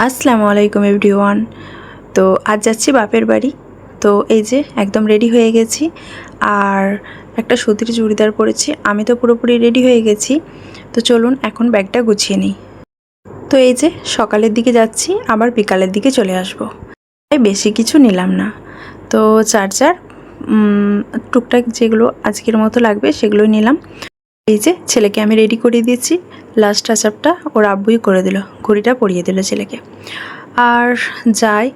আসসালামু আলাইকুম এভরিওয়ান। তো আজ যাচ্ছি বাপের বাড়ি। তো এই যে একদম রেডি হয়ে গেছি, আর একটা সুতির চুড়িদার পরেছি। আমি তো পুরোপুরি রেডি হয়ে গেছি। তো চলুন এখন ব্যাগটা গুছিয়ে নিই। তো এই যে সকালের দিকে যাচ্ছি, আবার বিকালের দিকে চলে আসব। তাই বেশি কিছু নিলাম না। তো চার্জার টুকটাক যেগুলো আজকের মতো লাগবে সেগুলোই নিলাম। এই যে ছেলেকে আমি রেডি করে দিয়েছি, লাস্ট টাচ আপটা ওর আব্বুই করে দিল, ঘড়িটা পরিয়ে দিল ছেলেকে। আর যাই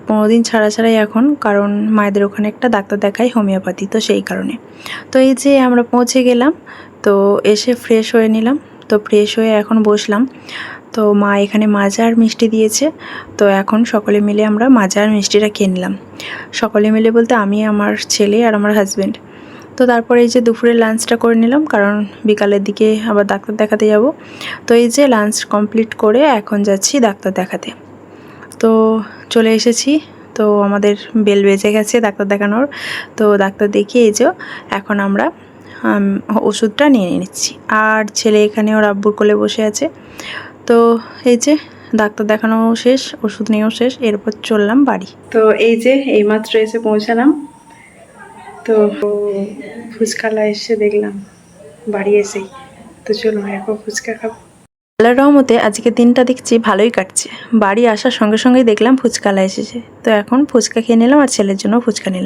15 দিন ছাড়া ছাড়াই এখন, কারণ মায়েদের ওখানে একটা ডাক্তার দেখাই হোমিওপ্যাথি, তো সেই কারণে। তো এই যে আমরা পৌঁছে গেলাম, তো এসে ফ্রেশ হয়ে নিলাম। তো ফ্রেশ হয়ে এখন বসলাম। তো মা এখানে মাজা আর মিষ্টি দিয়েছে। তো এখন সকলে মিলে আমরা মাজা আর মিষ্টিটা খেয়ে নিলাম। সকলে মিলে বলতে আমি, আমার ছেলে আর আমার হাজব্যান্ড। তো তারপরে এই যে দুপুরে লাঞ্চটা করে নিলাম, কারণ বিকালের দিকে আবার ডাক্তার দেখাতে যাব। তো এই যে লাঞ্চ কমপ্লিট করে এখন যাচ্ছি ডাক্তার দেখাতে। তো চলে এসেছি। তো আমাদের বেল বেজে গেছে ডাক্তার দেখানোর। তো ডাক্তার দেখিয়ে এই যে এখন আমরা ওষুধটা নিয়ে নিচ্ছি। আর ছেলে এখানে ওর আব্বুর কোলে বসে আছে। তো এই যে ডাক্তার দেখানো শেষ, ওষুধ নিয়েও শেষ, এরপর চললাম বাড়ি। তো এই যে এইমাত্র এসে পৌঁছালাম। তো ফুচকালা এসে দেখলাম বাড়ি এসেই। তো চলুন এরপর ফুচকা খাবো। আল্লাহর রহমতে আজকে দিনটা দেখছি ভালোই কাটছে। বাড়ি আসার সঙ্গে সঙ্গেই দেখলাম ফুচকালা এসেছে। তো এখন ফুচকা খেয়ে নিলাম, আর ছেলের জন্য ফুচকা নিলাম।